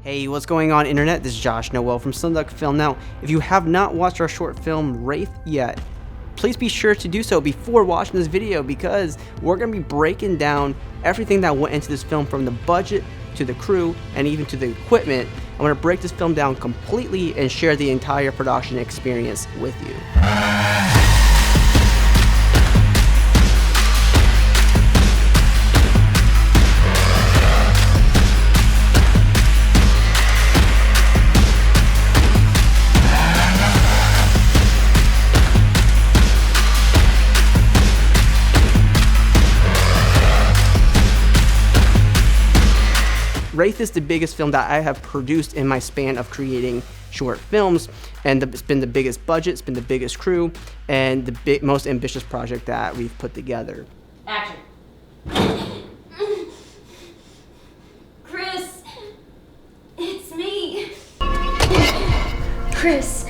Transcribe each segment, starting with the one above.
Hey, what's going on, internet? This is Josh Noel from SonduckFilm. Now, if you have not watched our short film Wraith yet, please be sure to do so before watching this video, because we're going to be breaking down everything that went into this film, from the budget to the crew and even to the equipment. I'm going to break this film down completely and share the entire production experience with you. Wraith is the biggest film that I have produced in my span of creating short films, and it's been the biggest budget, it's been the biggest crew, and the most ambitious project that we've put together. Action. Chris, it's me. Chris,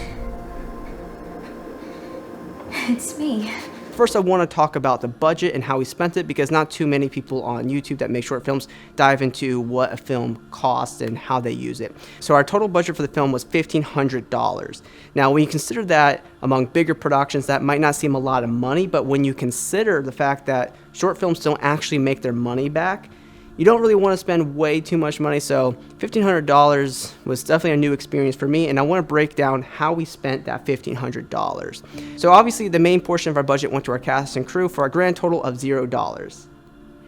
it's me. First, I want to talk about the budget and how we spent it, because not too many people on YouTube that make short films dive into what a film costs and how they use it. So our total budget for the film was $1,500. Now, when you consider that among bigger productions, that might not seem a lot of money, but when you consider the fact that short films don't actually make their money back, you don't really want to spend way too much money. So $1,500 was definitely a new experience for me, and I want to break down how we spent that $1,500. So obviously the main portion of our budget went to our cast and crew for a grand total of $0.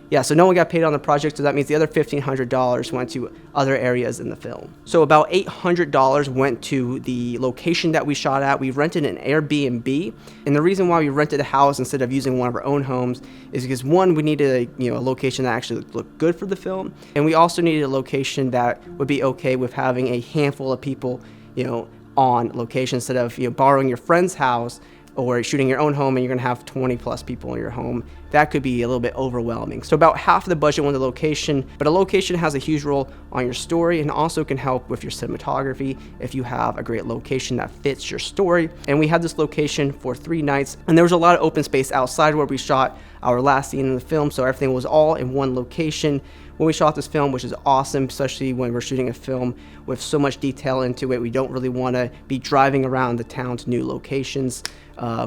Yeah, so no one got paid on the project, so that means the other $1,500 went to other areas in the film. So about $800 went to the location that we shot at. We rented an Airbnb, and the reason why we rented a house instead of using one of our own homes is because, one, we needed a location that actually looked good for the film, and we also needed a location that would be okay with having a handful of people, on location, instead of borrowing your friend's house or shooting your own home and you're going to have 20 plus people in your home. That could be a little bit overwhelming. So about half of the budget went to location, but a location has a huge role on your story and also can help with your cinematography if you have a great location that fits your story. And we had this location for 3 nights, and there was a lot of open space outside where we shot our last scene in the film, so everything was all in one location when we shot this film, which is awesome, especially when we're shooting a film with so much detail into it. We don't really want to be driving around the town to new locations.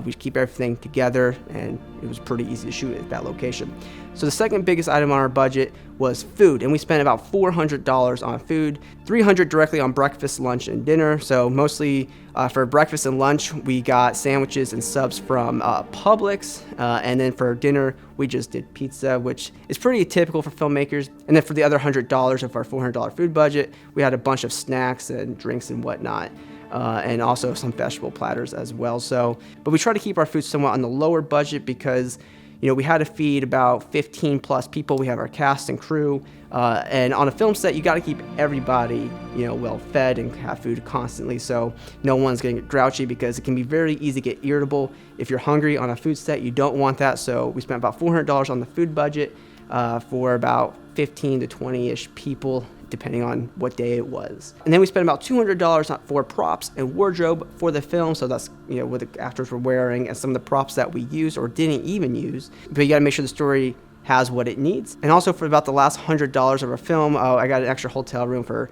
We keep everything together, and it was pretty easy to shoot at that location. So the second biggest item on our budget was food, and we spent about $400 on food, $300 directly on breakfast, lunch, and dinner. So mostly for breakfast and lunch, we got sandwiches and subs from Publix, and then for dinner, we just did pizza, which is pretty typical for filmmakers. And then for the other $100 of our $400 food budget, we had a bunch of snacks and drinks and whatnot. And also some vegetable platters as well. But we try to keep our food somewhat on the lower budget because, we had to feed about 15 plus people. We have our cast and crew, and on a film set, you got to keep everybody, well fed and have food constantly, so no one's going to get grouchy, because it can be very easy to get irritable if you're hungry on a food set. You don't want that. So we spent about $400 on the food budget for about 15 to 20-ish people, depending on what day it was. And then we spent about $200 for props and wardrobe for the film. So that's, what the actors were wearing and some of the props that we used or didn't even use. But you got to make sure the story has what it needs. And also for about the last $100 of our film, I got an extra hotel room for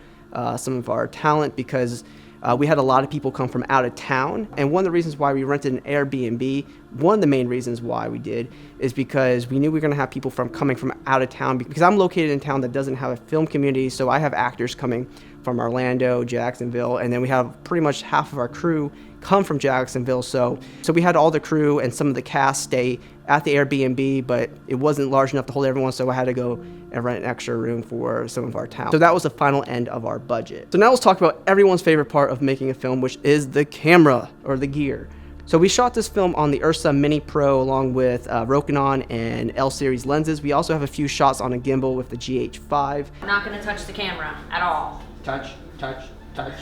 some of our talent, because we had a lot of people come from out of town. And one of the reasons why we rented an Airbnb, one of the main reasons why we did, is because we knew we were going to have people coming from out of town, because I'm located in a town that doesn't have a film community. So I have actors coming from Orlando, Jacksonville, and then we have pretty much half of our crew come from Jacksonville. So we had all the crew and some of the cast stay at the Airbnb, but it wasn't large enough to hold everyone, so I had to go and rent an extra room for some of our talent. So that was the final end of our budget. So now let's talk about everyone's favorite part of making a film, which is the camera or the gear. So we shot this film on the Ursa Mini Pro along with Rokinon and L-series lenses. We also have a few shots on a gimbal with the GH5. I'm not going to touch the camera at all. Touch, touch, touch.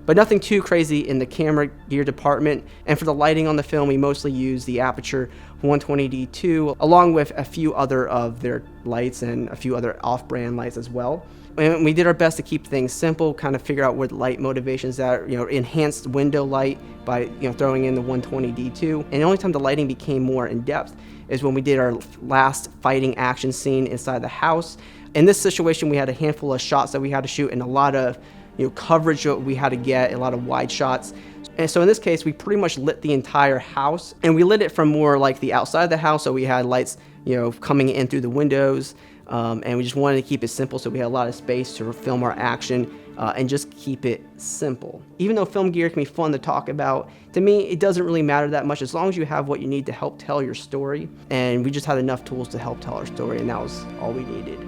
But nothing too crazy in the camera gear department. And for the lighting on the film, we mostly use the Aperture 120D2, along with a few other of their lights and a few other off-brand lights as well. And we did our best to keep things simple, kind of figure out where the light motivations are, enhanced window light by, throwing in the 120D2. And the only time the lighting became more in depth is when we did our last fighting action scene inside the house. In this situation, we had a handful of shots that we had to shoot and a lot of coverage that we had to get, a lot of wide shots. And so in this case, we pretty much lit the entire house, and we lit it from more like the outside of the house. So we had lights, coming in through the windows, and we just wanted to keep it simple. So we had a lot of space to film our action and just keep it simple. Even though film gear can be fun to talk about, to me, it doesn't really matter that much as long as you have what you need to help tell your story. And we just had enough tools to help tell our story, and that was all we needed.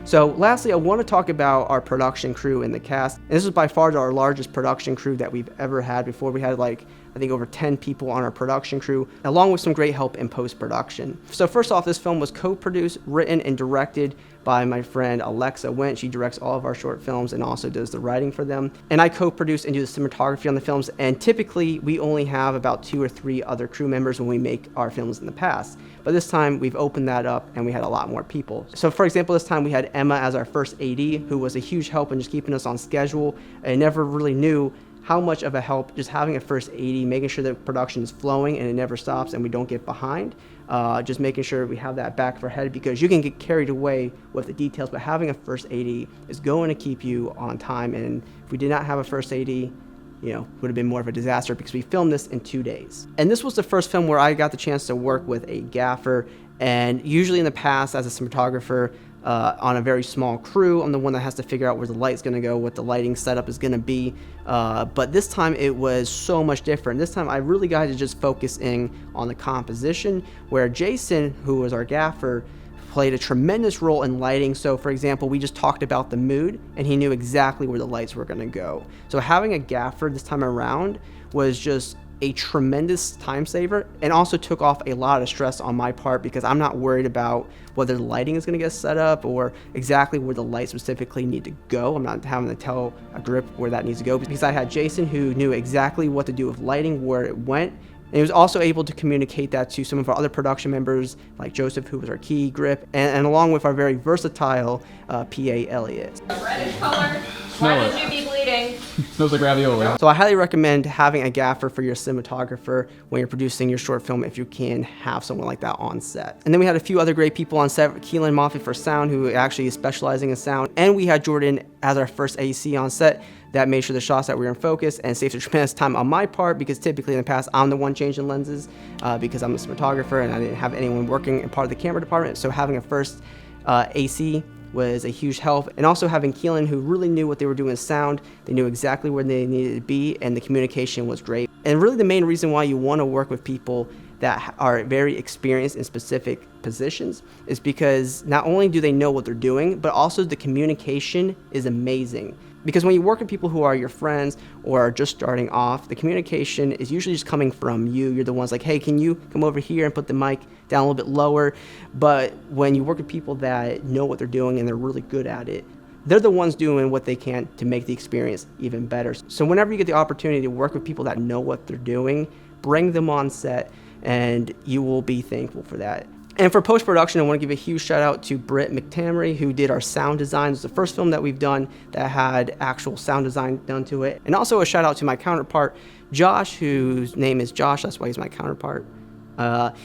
So lastly, I want to talk about our production crew and the cast. And this is by far our largest production crew that we've ever had before. We had I think over 10 people on our production crew, along with some great help in post-production. So first off, this film was co-produced, written, and directed by my friend Alexa Went. She directs all of our short films and also does the writing for them. And I co-produce and do the cinematography on the films. And typically, we only have about 2 or 3 other crew members when we make our films in the past. But this time, we've opened that up and we had a lot more people. So for example, this time we had Emma as our first AD, who was a huge help in just keeping us on schedule. I never really knew how much of a help just having a first AD, making sure that production is flowing and it never stops and we don't get behind. Just making sure we have that back of our head, because you can get carried away with the details, but having a first AD is going to keep you on time. And if we did not have a first AD, would have been more of a disaster, because we filmed this in 2 days. And this was the first film where I got the chance to work with a gaffer. And usually in the past, as a cinematographer, on a very small crew, I'm the one that has to figure out where the light's going to go, what the lighting setup is going to be. But this time it was so much different. This time I really got to just focus in on the composition, where Jason, who was our gaffer, played a tremendous role in lighting. So for example, we just talked about the mood and he knew exactly where the lights were going to go. So having a gaffer this time around was just a tremendous time saver, and also took off a lot of stress on my part, because I'm not worried about whether the lighting is going to get set up or exactly where the lights specifically need to go. I'm not having to tell a grip where that needs to go, because I had Jason, who knew exactly what to do with lighting, where it went. And he was also able to communicate that to some of our other production members, like Joseph, who was our key grip, and along with our very versatile PA, Elliot. A reddish color. Why would you be bleeding? Smells like ravioli. So I highly recommend having a gaffer for your cinematographer when you're producing your short film, if you can have someone like that on set. And then we had a few other great people on set. Keelan Moffitt for sound, who actually is specializing in sound. And we had Jordan as our first AC on set that made sure the shots that we were in focus, and saved a tremendous time on my part, because typically in the past I'm the one changing lenses because I'm a cinematographer and I didn't have anyone working in part of the camera department. So having a first AC was a huge help. And also having Keelan, who really knew what they were doing with sound. They knew exactly where they needed to be, and the communication was great. And really the main reason why you want to work with people that are very experienced in specific positions is because not only do they know what they're doing, but also the communication is amazing. Because when you work with people who are your friends or are just starting off, the communication is usually just coming from you. You're the ones like, hey, can you come over here and put the mic down a little bit lower? But when you work with people that know what they're doing and they're really good at it, they're the ones doing what they can to make the experience even better. So whenever you get the opportunity to work with people that know what they're doing, bring them on set, and you will be thankful for that. And for post-production, I want to give a huge shout out to Britt McTamery, who did our sound design. It's the first film that we've done that had actual sound design done to it. And also a shout out to my counterpart, Josh, whose name is Josh. That's why he's my counterpart.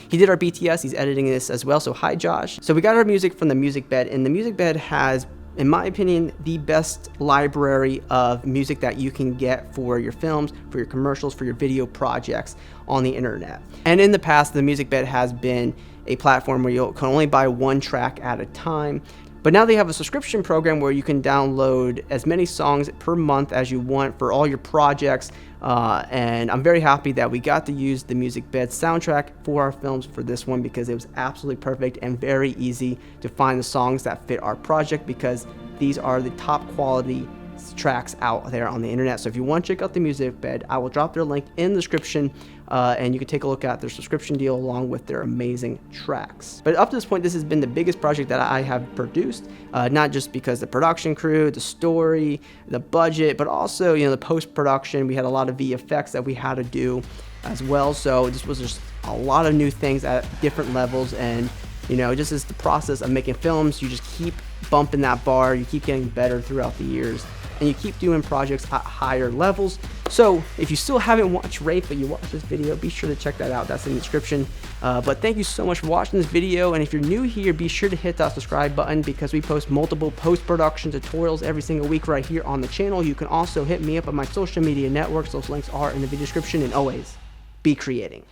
He did our BTS. He's editing this as well. So hi, Josh. So we got our music from the MusicBed, and the MusicBed has, in my opinion, the best library of music that you can get for your films, for your commercials, for your video projects on the internet. And in the past, the MusicBed has been a platform where you can only buy one track at a time. But now they have a subscription program where you can download as many songs per month as you want for all your projects. And I'm very happy that we got to use the MusicBed soundtrack for our films for this one, because it was absolutely perfect and very easy to find the songs that fit our project, because these are the top quality tracks out there on the internet. So if you want to check out the MusicBed, I will drop their link in the description, and you can take a look at their subscription deal along with their amazing tracks. But up to this point, this has been the biggest project that I have produced, not just because the production crew, the story, the budget, but also the post-production. We had a lot of VFX that we had to do as well. So this was just a lot of new things at different levels, and just as the process of making films, you just keep bumping that bar, you keep getting better throughout the years, and you keep doing projects at higher levels. So if you still haven't watched Wraith, but you watched this video, be sure to check that out. That's in the description. But thank you so much for watching this video. And if you're new here, be sure to hit that subscribe button because we post multiple post-production tutorials every single week right here on the channel. You can also hit me up on my social media networks. Those links are in the video description. And always, be creating.